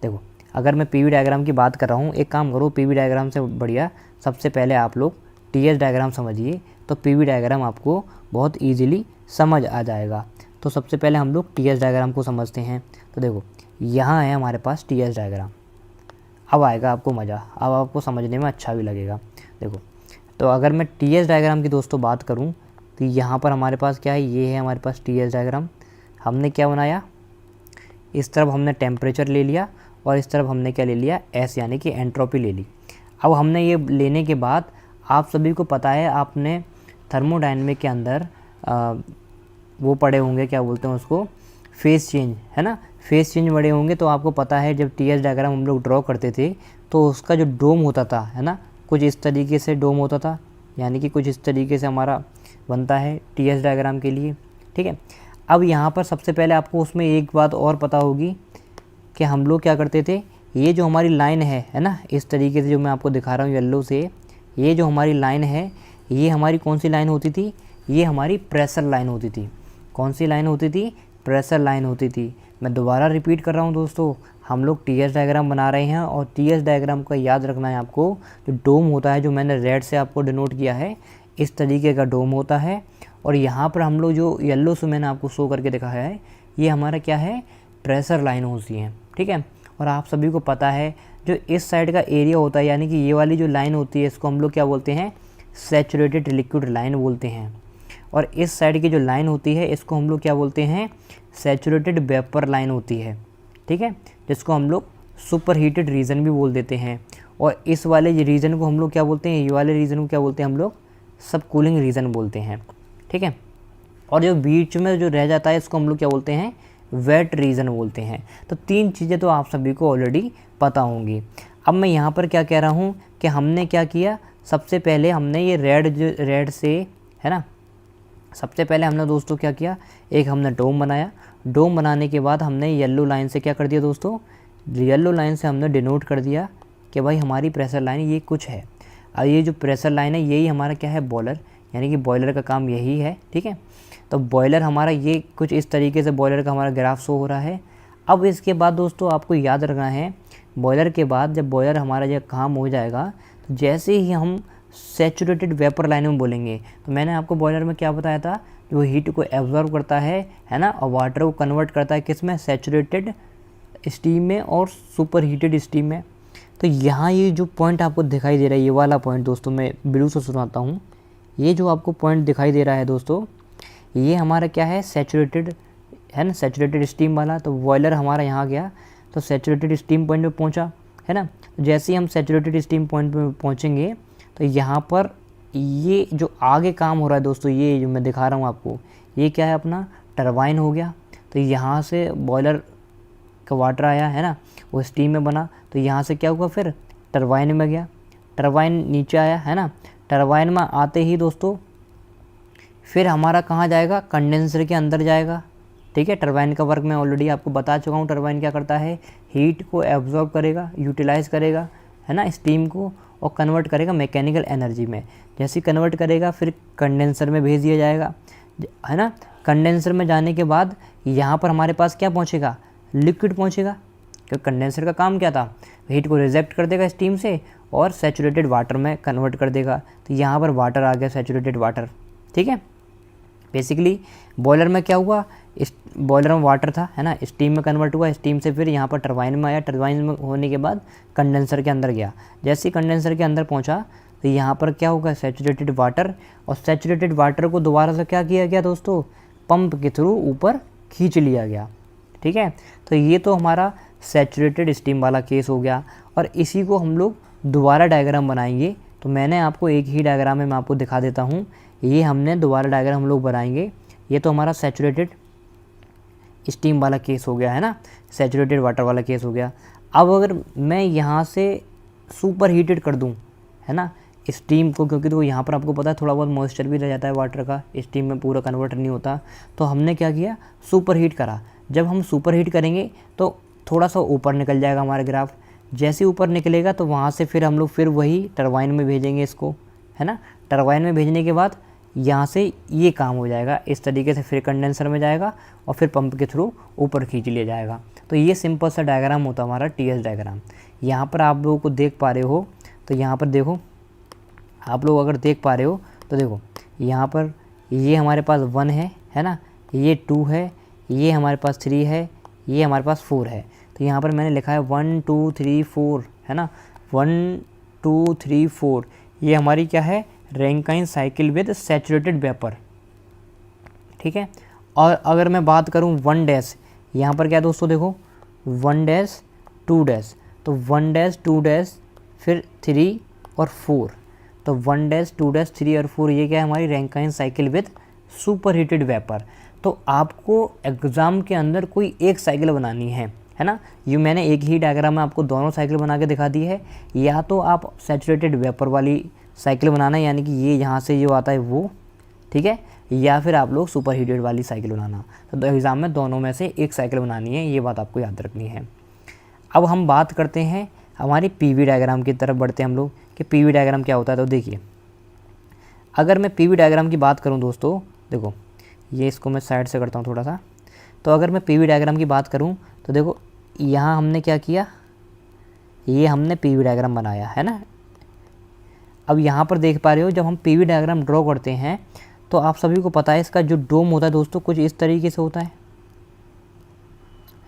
देखो अगर मैं पीवी डायग्राम की बात कर रहा हूँ, एक काम करो, पीवी डायग्राम से बढ़िया सबसे पहले आप लोग टीएस डायग्राम समझिए, तो पीवी डायग्राम आपको बहुत ईजीली समझ आ जाएगा। तो सबसे पहले हम लोग टीएस डायग्राम को समझते हैं। तो देखो यहाँ है हमारे पास टीएस डायग्राम, अब आएगा आपको मज़ा, अब आपको समझने में अच्छा भी लगेगा। देखो तो अगर मैं टीएस डायग्राम की दोस्तों बात करूँ, तो यहाँ पर हमारे पास क्या है, ये है हमारे पास टीएस डायग्राम। हमने क्या बनाया, इस तरफ हमने टेम्परेचर ले लिया और इस तरफ हमने क्या ले लिया, एस यानी कि एंट्रोपी ले ली। अब हमने ये लेने के बाद आप सभी को पता है, आपने थर्मोडायनेमिक के अंदर वो पढ़े होंगे, क्या बोलते हैं उसको, फेस चेंज, है ना, फेस चेंज पढ़े होंगे। तो आपको पता है जब टीएस डायग्राम हम लोग ड्रॉ करते थे तो उसका जो डोम होता था, है ना, कुछ इस तरीके से डोम होता था, यानी कि कुछ इस तरीके से हमारा बनता है टीएस डायग्राम के लिए। ठीक है, अब यहाँ पर सबसे पहले आपको उसमें एक बात और पता होगी कि हम लोग क्या करते थे, ये जो हमारी लाइन है ना, इस तरीके से जो मैं आपको दिखा रहा हूँ येलो से, ये जो हमारी लाइन है, ये हमारी कौन सी लाइन होती थी, ये हमारी प्रेशर लाइन होती थी। कौन सी लाइन होती थी, प्रेशर लाइन होती थी। मैं दोबारा रिपीट कर रहा हूँ दोस्तों, हम लोग टीएस डायग्राम बना रहे हैं, और टीएस डायग्राम का याद रखना है आपको, जो डोम होता है, जो मैंने रेड से आपको डिनोट किया है, इस तरीके का डोम होता है। और यहाँ पर हम लोग जो येलो से मैंने आपको शो करके दिखाया है, ये हमारा क्या है, प्रेशर लाइन होती है। ठीक है, और आप सभी को पता है जो इस साइड का एरिया होता है, यानी कि ये वाली जो लाइन होती है, इसको हम लोग क्या बोलते हैं, सैचुरेटेड लिक्विड लाइन बोलते हैं। और इस साइड की जो लाइन होती है, इसको हम लोग क्या बोलते हैं, सैचुरेटेड वेपर लाइन होती है। ठीक है, जिसको हम लोग सुपर हीटेड रीजन भी बोल देते हैं। और इस वाले रीजन को हम लोग क्या बोलते हैं, ये वाले रीजन को क्या बोलते हैं हम लोग, सब कूलिंग रीजन बोलते हैं। ठीक है, और जो बीच में जो रह जाता है, इसको हम लोग क्या बोलते हैं, वेट रीजन बोलते हैं। तो तीन चीज़ें तो आप सभी को ऑलरेडी पता होंगी। अब मैं यहाँ पर क्या कह रहा हूँ कि हमने क्या किया, सबसे पहले हमने ये रेड से, है ना, सबसे पहले हमने दोस्तों क्या किया, एक हमने डोम बनाया। डोम बनाने के बाद हमने येलो लाइन से क्या कर दिया दोस्तों, येलो लाइन से हमने डिनोट कर दिया कि भाई हमारी प्रेशर लाइन ये कुछ है। और ये जो प्रेशर लाइन है, यही हमारा क्या है, बॉयलर, यानी कि बॉयलर का काम यही है। ठीक है, तो बॉयलर हमारा ये कुछ इस तरीके से बॉयलर का हमारा ग्राफ शो हो रहा है। अब इसके बाद दोस्तों आपको याद रखना है, बॉयलर के बाद जब बॉयलर हमारा जब काम हो जाएगा, तो जैसे ही हम सैचुरेटेड वेपर लाइन में बोलेंगे, तो मैंने आपको बॉयलर में क्या बताया था, जो हीट को एब्जॉर्ब करता है ना, और वाटर को कन्वर्ट करता है किस में, सैचुरेटेड स्टीम में और सुपर हीटेड स्टीम में। तो यहाँ ये जो पॉइंट आपको दिखाई दे रहा है, ये वाला पॉइंट दोस्तों मैं ब्लू से सुनाता हूँ, ये जो आपको पॉइंट दिखाई दे रहा है दोस्तों, ये हमारा क्या है, सैचुरेटेड है ना, सैचुरेटेड स्टीम वाला। तो बॉयलर हमारा यहाँ गया, तो सैचुरेटेड स्टीम पॉइंट पे पहुँचा, है ना। जैसे ही हम सैचुरेटेड स्टीम पॉइंट पे पहुँचेंगे, तो यहाँ पर ये जो आगे काम हो रहा है दोस्तों, ये जो मैं दिखा रहा हूँ आपको, ये क्या है, अपना टरबाइन हो गया। तो यहाँ से बॉयलर का वाटर आया, है ना, वो स्टीम में बना, तो यहाँ से क्या हुआ, फिर टरबाइन में गया, टरबाइन नीचे आया, है ना। टरबाइन में आते ही दोस्तों फिर हमारा कहाँ जाएगा, कंडेंसर के अंदर जाएगा। ठीक है, टरबाइन का वर्क मैं ऑलरेडी आपको बता चुका हूँ। टरबाइन क्या करता है, हीट को एब्जॉर्ब करेगा, यूटिलाइज़ करेगा, है ना, स्टीम को, और कन्वर्ट करेगा मैकेनिकल एनर्जी में। जैसे ही कन्वर्ट करेगा, फिर कंडेंसर में भेज दिया जाएगा, है ना। कंडेंसर में जाने के बाद यहाँ पर हमारे पास क्या पहुँचेगा, लिक्विड पहुँचेगा। क्योंकि कंडेंसर का काम क्या था, हीट को रिजेक्ट कर देगा स्टीम से और सैचुरेटेड वाटर में कन्वर्ट कर देगा। तो यहाँ पर वाटर आ गया, सैचुरेटेड वाटर। ठीक है, बेसिकली बॉयलर में क्या हुआ, इस बॉयलर में वाटर था, है ना, स्टीम में कन्वर्ट हुआ, स्टीम से फिर यहाँ पर टरबाइन में आया, टरबाइन में होने के बाद कंडेंसर के अंदर गया। जैसे ही कंडेंसर के अंदर पहुँचा, तो यहाँ पर क्या होगा, सैचुरेटेड वाटर, और सैचुरेटेड वाटर को दोबारा से क्या किया गया दोस्तों, पंप के थ्रू ऊपर खींच लिया गया। ठीक है, तो ये तो हमारा सैचुरेटेड स्टीम वाला केस हो गया। और इसी को हम लोग दोबारा डायग्राम बनाएंगे। तो मैंने आपको एक ही डायग्राम में मैं आपको दिखा देता हूँ, ये हमने दोबारा डायग्राम हम लोग बनाएंगे। ये तो हमारा सैचुरेटेड स्टीम वाला केस हो गया, है ना, सैचुरेटेड वाटर वाला केस हो गया। अब अगर मैं यहाँ से सुपर हीटेड कर दूँ, है ना, स्टीम को, क्योंकि तो यहाँ पर आपको पता है थोड़ा बहुत मॉइस्चर भी रह जाता है वाटर का, स्टीम में पूरा कन्वर्ट नहीं होता। तो हमने क्या किया, सुपर हीट करा। जब हम सुपर हीट करेंगे तो थोड़ा सा ऊपर निकल जाएगा हमारा ग्राफ। जैसे ऊपर निकलेगा तो वहाँ से फिर हम लोग फिर वही टरबाइन में भेजेंगे इसको, है ना। टरबाइन में भेजने के बाद यहाँ से ये काम हो जाएगा, इस तरीके से फिर कंडेंसर में जाएगा और फिर पंप के थ्रू ऊपर खींच लिया जाएगा। तो ये सिंपल सा डायग्राम होता है हमारा TS डायग्राम। यहाँ पर आप लोगों को देख पा रहे हो, तो यहाँ पर देखो, आप लोग अगर देख पा रहे हो तो देखो यहाँ पर ये हमारे पास 1 है ना, ये 2 है, ये हमारे पास 3 है, ये हमारे पास 4 है। तो यहाँ पर मैंने लिखा है 1 2 3 4, है ना, 1 2 3 4। ये हमारी क्या है, Rankine cycle with saturated vapour, ठीक है। और अगर मैं बात करूँ 1 डैश, यहाँ पर क्या है दोस्तों, देखो 1 डैश 2 डैश, तो 1 डैश 2 डैश फिर 3 और 4, तो 1 डैश 2 डैश 3 और 4, ये क्या है, हमारी Rankine cycle with super heated vapour. तो आपको एग्ज़ाम के अंदर कोई एक साइकिल बनानी है ना। ये मैंने एक ही डायग्राम में आपको दोनों साइकिल बना के दिखा दी है। या तो आप सैचुरेटेड वेपर वाली साइकिल बनाना, यानी कि ये यहाँ से जो आता है वो, ठीक है, या फिर आप लोग सुपर हीटेड वाली साइकिल बनाना। तो एग्ज़ाम में दोनों में से एक साइकिल बनानी है, ये बात आपको याद रखनी है। अब हम बात करते हैं हमारी PV डायग्राम की तरफ बढ़ते हैं हम लोग, कि PV डायग्राम क्या होता है। तो देखिए, अगर मैं PV डायग्राम की बात करूं दोस्तों, देखो ये इसको मैं साइड से करता हूं थोड़ा सा। तो अगर मैं PV डायग्राम की बात करूं तो देखो यहाँ हमने क्या किया, ये हमने PV डायग्राम बनाया, है ना। अब यहाँ पर देख पा रहे हो, जब हम PV डायग्राम ड्रॉ करते हैं तो आप सभी को पता है इसका जो डोम होता है दोस्तों कुछ इस तरीके से होता है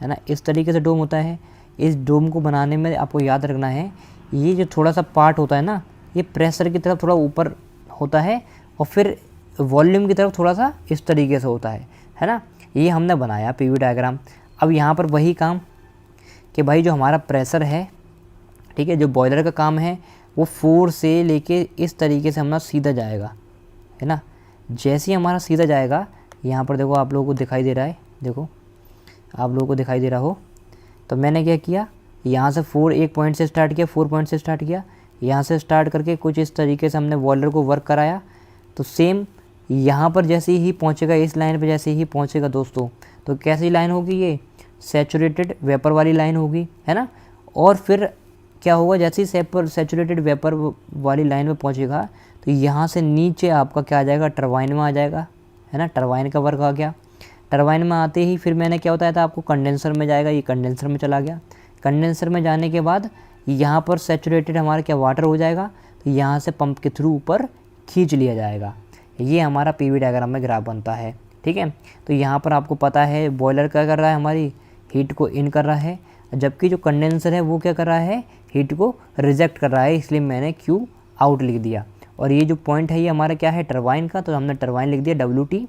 ना, इस तरीके से डोम होता है। इस डोम को बनाने में आपको याद रखना है, ये जो थोड़ा सा पार्ट होता है ना, ये प्रेशर की तरफ थोड़ा ऊपर होता है और फिर वॉल्यूम की तरफ थोड़ा सा इस तरीके से होता है ना। ये हमने बनाया PV डायग्राम। अब यहाँ पर वही काम कि भाई जो हमारा प्रेशर है, ठीक है, जो बॉयलर का काम है वो 4 से लेके इस तरीके से हमारा सीधा जाएगा, है ना। जैसे ही हमारा सीधा जाएगा, यहाँ पर देखो आप लोगों को दिखाई दे रहा है, देखो आप लोगों को दिखाई दे रहा हो, तो मैंने क्या किया, यहाँ से 4 एक पॉइंट से स्टार्ट किया, 4 पॉइंट से स्टार्ट किया, यहाँ से स्टार्ट करके कुछ इस तरीके से हमने बॉयलर को वर्क कराया। तो सेम यहाँ पर जैसे ही पहुँचेगा, इस लाइन पर जैसे ही पहुँचेगा दोस्तों, तो कैसी लाइन होगी, ये सैचुरेटेड वेपर वाली लाइन होगी, है ना। और फिर क्या होगा, जैसे ही सैचुरेटेड वेपर वाली लाइन में पहुँचेगा तो यहाँ से नीचे आपका क्या आ जाएगा, टरबाइन में आ जाएगा, है ना। टरबाइन का वर्क आ गया। टरबाइन में आते ही फिर मैंने क्या बताया था आपको, कंडेंसर में जाएगा, ये कंडेंसर में चला गया। कंडेंसर में जाने के बाद यहाँ पर सैचुरेटेड हमारा क्या वाटर हो जाएगा, तो यहाँ से पंप के थ्रू ऊपर खींच लिया जाएगा। ये हमारा PV डायग्राम में ग्राफ बनता है, ठीक है। तो यहाँ पर आपको पता है बॉयलर क्या कर रहा है, हमारी हीट को इन कर रहा है, जबकि जो कंडेंसर है वो क्या कर रहा है, हीट को रिजेक्ट कर रहा है, इसलिए मैंने Q आउट लिख दिया। और ये जो पॉइंट है ये हमारा क्या है, टरबाइन का, तो हमने टरबाइन लिख दिया WT।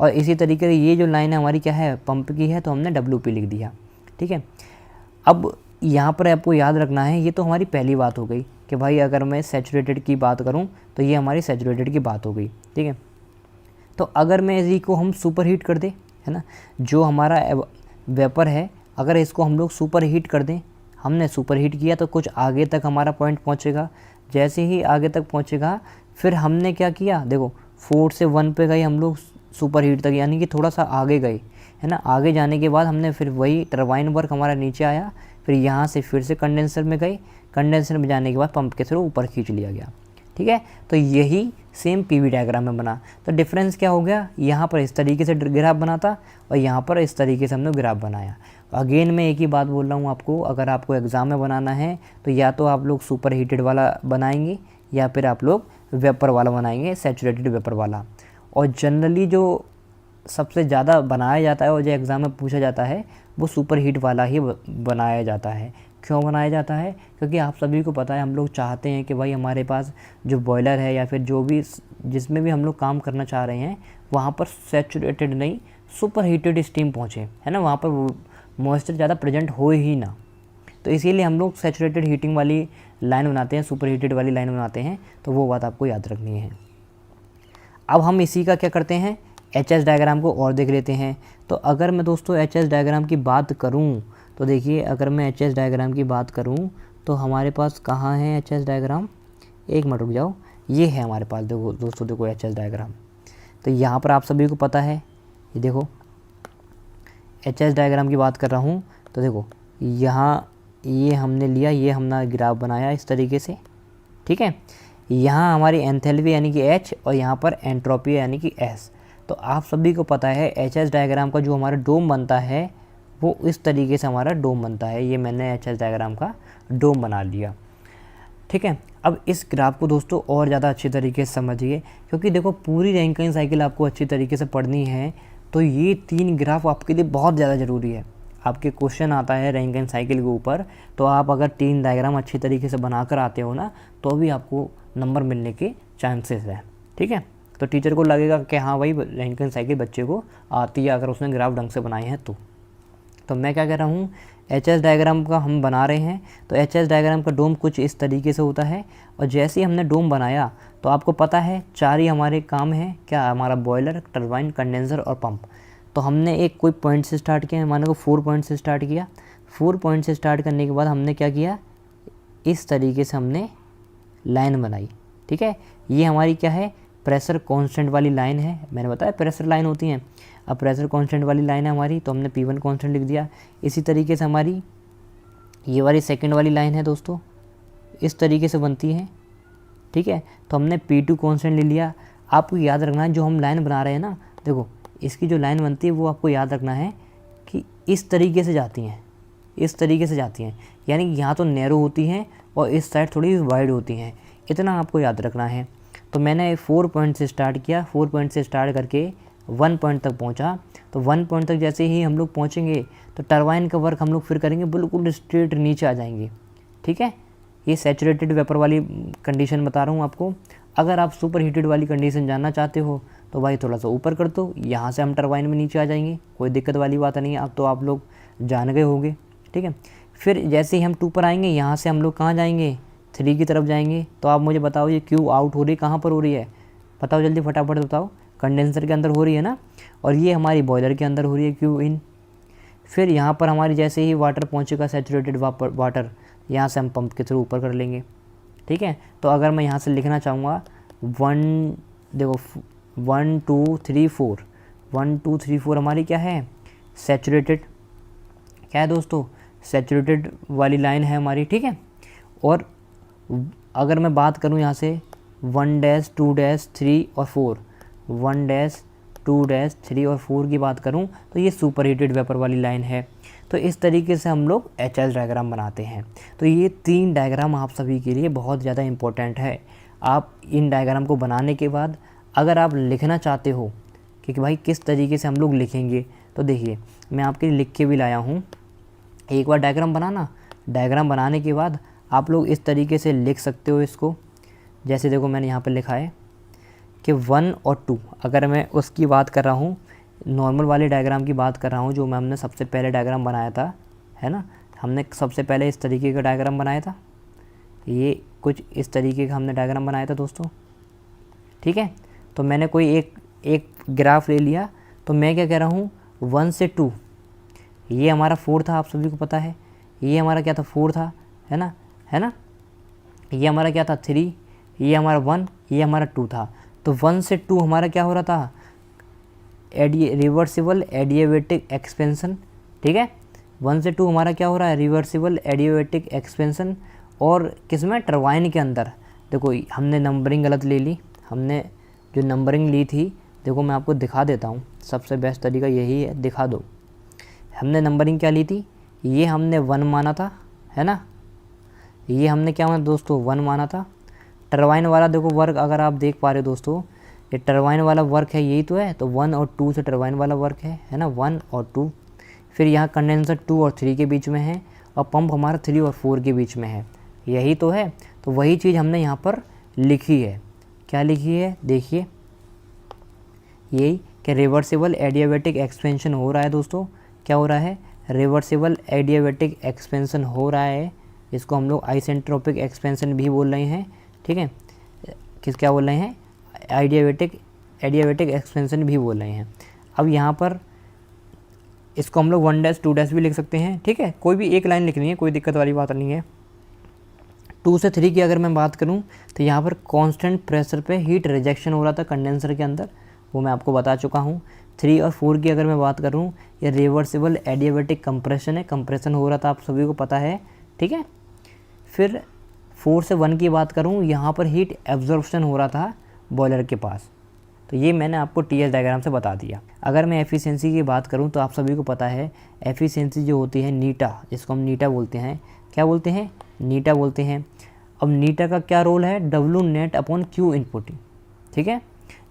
और इसी तरीके से ये जो लाइन है हमारी क्या है, पंप की है, तो हमने WP लिख दिया, ठीक है। अब यहाँ पर आपको याद रखना है, ये तो हमारी पहली बात हो गई कि भाई अगर मैं सैचुरेटेड की बात करूँ तो ये हमारी सैचुरेटेड की बात हो गई, ठीक है। तो अगर मैं इसी को हम सुपर हीट कर दें, है ना, जो हमारा वेपर है अगर इसको हम लोग सुपर हीट कर दें, हमने सुपर हीट किया तो कुछ आगे तक हमारा पॉइंट पहुँचेगा। जैसे ही आगे तक पहुँचेगा फिर हमने क्या किया, देखो 4 से 1 पे गए हम लोग सुपर हीट तक, यानी कि थोड़ा सा आगे गए, है ना। आगे जाने के बाद हमने फिर वही टरबाइन वर्क हमारा नीचे आया, फिर यहाँ से फिर से कंडेंसर में गए, कंडेंसर में जाने के बाद पंप के थ्रू ऊपर खींच लिया गया, ठीक है। तो यही सेम PV डायग्राम में बना। तो डिफरेंस क्या हो गया, यहाँ पर इस तरीके से ग्राफ बना था और यहाँ पर इस तरीके से हमने ग्राफ बनाया। अगेन मैं एक ही बात बोल रहा हूँ आपको, अगर आपको एग्ज़ाम में बनाना है तो या तो आप लोग सुपर हीटेड वाला बनाएंगे या फिर आप लोग वेपर वाला बनाएंगे, सैचुरेटेड वेपर वाला। और जनरली जो सबसे ज़्यादा बनाया जाता है और जो एग्ज़ाम में पूछा जाता है वो सुपर हीट वाला ही बनाया जाता है। क्यों बनाया जाता है, क्योंकि आप सभी को पता है हम लोग चाहते हैं कि भाई हमारे पास जो बॉयलर है या फिर जो भी जिसमें भी हम लोग काम करना चाह रहे हैं वहाँ पर सैचुरेटेड नहीं सुपर हीटेड स्टीम पहुँचे, है ना, वहाँ पर मॉइस्चर ज़्यादा प्रेजेंट हो ही ना। तो इसीलिए हम लोग सैचुरेटेड हीटिंग वाली लाइन बनाते हैं, सुपर हीटेड वाली लाइन बनाते हैं। तो वो बात आपको याद रखनी है। अब हम इसी का क्या करते हैं, HS डायग्राम को और देख लेते हैं। तो अगर मैं दोस्तों HS डायग्राम की बात करूं तो देखिए, अगर मैं HS डायग्राम की बात करूं तो हमारे पास कहाँ है एच एस डायग्राम, एक मिनट रुक जाओ, ये है हमारे पास। देखो दोस्तों, देखो एच एस डायग्राम, तो यहाँ पर आप सभी को पता है, ये देखो एच एस डायग्राम की बात कर रहा हूँ। तो देखो यहाँ ये हमने लिया, ये हमने ग्राफ बनाया इस तरीके से, ठीक है। यहाँ हमारी एंथैल्पी यानी कि एच और यहाँ पर एंट्रोपी यानी कि एस। तो आप सभी को पता है एच एस डायग्राम का जो हमारा डोम बनता है वो इस तरीके से हमारा डोम बनता है। ये मैंने एच एस डायग्राम का डोम बना लिया, ठीक है। अब इस ग्राफ को दोस्तों और ज़्यादा अच्छी तरीके से समझिए, क्योंकि देखो पूरी रैंकिंग साइकिल आपको अच्छी तरीके से पढ़नी है, तो ये 3 ग्राफ आपके लिए बहुत ज़्यादा ज़रूरी है। आपके क्वेश्चन आता है रैंकिंग साइकिल के ऊपर, तो आप अगर 3 डायग्राम अच्छी तरीके से बनाकर आते हो ना, तो भी आपको नंबर मिलने के चांसेस हैं, ठीक है। तो टीचर को लगेगा कि हाँ भाई रैंकिंग साइकिल बच्चे को आती है, अगर उसने ग्राफ ढंग से बनाए हैं तो मैं क्या कह रहा हूँ, एच एस डायग्राम का हम बना रहे हैं। तो एच एस डायग्राम का डोम कुछ इस तरीके से होता है, और जैसे ही हमने डोम बनाया तो आपको पता है 4 ही हमारे काम हैं, क्या, हमारा बॉयलर, टरबाइन, कंडेंसर और पंप। तो हमने एक कोई पॉइंट से स्टार्ट किया, मानो को 4 पॉइंट से स्टार्ट किया। 4 पॉइंट से स्टार्ट करने के बाद हमने क्या किया, इस तरीके से हमने लाइन बनाई, ठीक है। ये हमारी क्या है, प्रेशर कांस्टेंट वाली लाइन है, मैंने बताया प्रेशर लाइन होती हैं। अब प्रेशर कांस्टेंट वाली लाइन है हमारी, तो हमने P1 कांस्टेंट लिख दिया। इसी तरीके से हमारी ये वाली सेकंड वाली लाइन है दोस्तों, इस तरीके से बनती है, ठीक है। तो हमने P2 कांस्टेंट ले लिया। आपको याद रखना है जो हम लाइन बना रहे हैं ना, देखो इसकी जो लाइन बनती है वो आपको याद रखना है कि इस तरीके से जाती हैं, इस तरीके से जाती हैं, यानी यहाँ तो नैरो होती हैं और इस साइड थोड़ी वाइड होती हैं, इतना आपको याद रखना है। तो मैंने 4 पॉइंट से स्टार्ट किया, 4 पॉइंट से स्टार्ट करके 1 पॉइंट तक पहुंचा। तो 1 पॉइंट तक जैसे ही हम लोग पहुंचेंगे तो टरबाइन का वर्क हम लोग फिर करेंगे, बिल्कुल स्ट्रेट नीचे आ जाएंगे, ठीक है। ये सैचुरेटेड वेपर वाली कंडीशन बता रहा हूँ आपको। अगर आप सुपर हीटेड वाली कंडीशन जानना चाहते हो तो भाई थोड़ा सा ऊपर कर दो, यहाँ से हम टरबाइन में नीचे आ जाएंगे, कोई दिक्कत वाली बात नहीं है। अब तो आप लोग जान गए होंगे, ठीक है। फिर जैसे ही हम 2 पर आएंगे, यहाँ से हम लोग कहाँ जाएंगे, 3 की तरफ जाएंगे। तो आप मुझे बताओ ये क्यू आउट हो रही है, कहाँ पर हो रही है, बताओ जल्दी फटाफट बताओ। कंडेंसर के अंदर हो रही है ना, और ये हमारी बॉयलर के अंदर हो रही है क्यू इन। फिर यहाँ पर हमारी जैसे ही वाटर पहुँचेगा सैचुरेटेड वाटर, यहाँ से हम पंप के थ्रू ऊपर कर लेंगे, ठीक है। तो अगर मैं यहाँ से लिखना चाहूँगा 1, देखो 1 2 3 4, 1 2 3 4 हमारी क्या है, सैचुरेटेड, क्या है दोस्तों, सैचुरेटेड वाली लाइन है हमारी, ठीक है। और अगर मैं बात करूँ यहाँ से 1 डैश 2 डैश 3 और 4, 1 डैश 2 डैश 3 और 4 की बात करूँ तो ये सुपर हीटेड वेपर वाली लाइन है। तो इस तरीके से हम लोग एच एस डायग्राम बनाते हैं। तो ये 3 डायग्राम आप सभी के लिए बहुत ज़्यादा इम्पोर्टेंट है। आप इन डायग्राम को बनाने के बाद अगर आप लिखना चाहते हो कि भाई किस तरीके से हम लोग लिखेंगे, तो देखिए मैं आपके लिए लिख के भी लाया हूँ। एक बार डायग्राम बनाना, डायग्राम बनाने के बाद आप लोग इस तरीके से लिख सकते हो इसको। जैसे देखो मैंने यहाँ पर लिखा है कि 1 और 2, अगर मैं उसकी बात कर रहा हूँ, नॉर्मल वाले डायग्राम की बात कर रहा हूँ जो मैं हमने सबसे पहले डायग्राम बनाया था, है ना। हमने सबसे पहले इस तरीके का डायग्राम बनाया था, ये कुछ इस तरीके का हमने डायग्राम बनाया था दोस्तों, ठीक है। तो मैंने कोई एक ग्राफ ले लिया, तो मैं क्या कह रहा हूँ 1 से 2, ये हमारा 4 था, आप सभी को पता है। ये हमारा क्या था, 4 था, है ना, है ना। ये हमारा क्या था, 3, ये हमारा 1, ये हमारा 2 था। तो 1 से 2 हमारा क्या हो रहा था, रिवर्सिबल एडियाबेटिक एक्सपेंशन, ठीक है। 1 से 2 हमारा क्या हो रहा है, रिवर्सिबल एडियाबेटिक एक्सपेंशन। और किसमें, टरबाइन के अंदर। देखो हमने नंबरिंग गलत ले ली, हमने जो नंबरिंग ली थी, देखो मैं आपको दिखा देता हूँ, सबसे बेस्ट तरीका यही है, दिखा दो। हमने नंबरिंग क्या ली थी, ये हमने 1 माना था, है ना। ये हमने क्या माना दोस्तों, 1 माना था। टरबाइन वाला देखो वर्क अगर आप देख पा रहे हो दोस्तों, ये टरबाइन वाला वर्क है, यही तो है। तो 1 और 2 से टरबाइन वाला वर्क है ना, 1 और 2। फिर यहाँ कंडेंसर 2 और 3 के बीच में है, और पंप हमारा 3 और 4 के बीच में है, यही तो है। तो वही चीज़ हमने यहाँ पर लिखी है। क्या लिखी है, देखिए यही कि रिवर्सिबल एडियाबेटिक एक्सपेंशन हो रहा है दोस्तों। क्या हो रहा है, रिवर्सिबल एडियाबेटिक एक्सपेंशन हो रहा है। इसको हम लोग आइसेंट्रोपिक एक्सपेंशन भी बोल रहे हैं, ठीक है। क्या बोल रहे हैं, एडियाबेटिक एक्सपेंशन भी बोल रहे हैं। अब यहाँ पर इसको हम लोग 1 डैश 2 डैश भी लिख सकते हैं, ठीक है। कोई भी एक लाइन लिखनी है, कोई दिक्कत वाली बात नहीं है। 2 से 3 की अगर मैं बात करूं तो यहाँ पर कांस्टेंट प्रेशर पे हीट रिजेक्शन हो रहा था कंडेंसर के अंदर, वो मैं आपको बता चुका हूँ। 3 और 4 की अगर मैं बात करूँ, ये रिवर्सिबल एडियाबैटिक कंप्रेशन है, कंप्रेशन हो रहा था, आप सभी को पता है, ठीक है। फिर 4 से 1 की बात करूँ, यहाँ पर हीट एब्जॉर्प्शन हो रहा था बॉयलर के पास। तो ये मैंने आपको टीएस डायग्राम से बता दिया। अगर मैं एफिशिएंसी की बात करूँ तो आप सभी को पता है एफिशिएंसी जो होती है नीटा, जिसको हम नीटा बोलते हैं, क्या बोलते हैं, नीटा बोलते हैं। अब नीटा का क्या रोल है, W net upon Q input, ठीक है।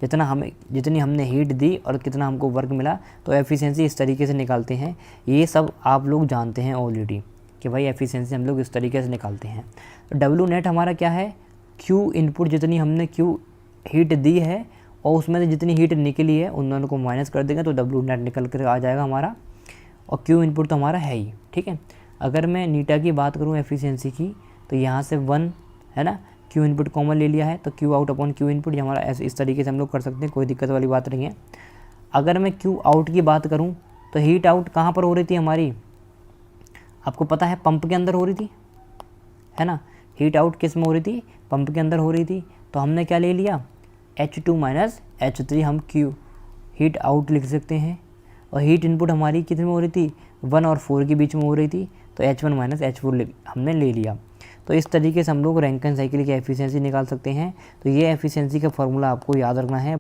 जितनी हमने हीट दी और कितना हमको वर्क मिला, तो एफिशिएंसी इस तरीके से निकालते हैं। ये सब आप लोग जानते हैं ऑलरेडी कि भाई एफिशिएंसी हम लोग इस तरीके से निकालते हैं। तो डब्ल्यू नेट हमारा क्या है, क्यू इनपुट, जितनी हमने क्यू हीट दी है और उसमें से जितनी हीट निकली है उन दोनों को माइनस कर देंगे तो डब्ल्यू नेट निकल कर आ जाएगा हमारा, और क्यू इनपुट तो हमारा है ही, ठीक है। अगर मैं नीटा की बात करूँ एफिशिएंसी की, तो यहाँ से 1 है ना, क्यू इनपुट कॉमन ले लिया है तो Q out upon Q input, ये हमारा ऐसे इस तरीके से हम लोग कर सकते हैं, कोई दिक्कत वाली बात नहीं है। अगर मैं क्यू आउट की बात करूँ तो हीट आउट कहाँ पर हो रही थी हमारी, आपको पता है पंप के अंदर हो रही थी, है ना। हीट आउट किस में हो रही थी, पंप के अंदर हो रही थी। तो हमने क्या ले लिया, H2 माइनस H3 हम Q हीट आउट लिख सकते हैं। और हीट इनपुट हमारी कितने में हो रही थी, 1 और 4 के बीच में हो रही थी, तो H1 माइनस H4 हमने ले लिया। तो इस तरीके से हम लोग रैंकिन साइकिल की एफिशिएंसी निकाल सकते हैं। तो ये एफिशिएंसी का फॉर्मूला आपको याद रखना है।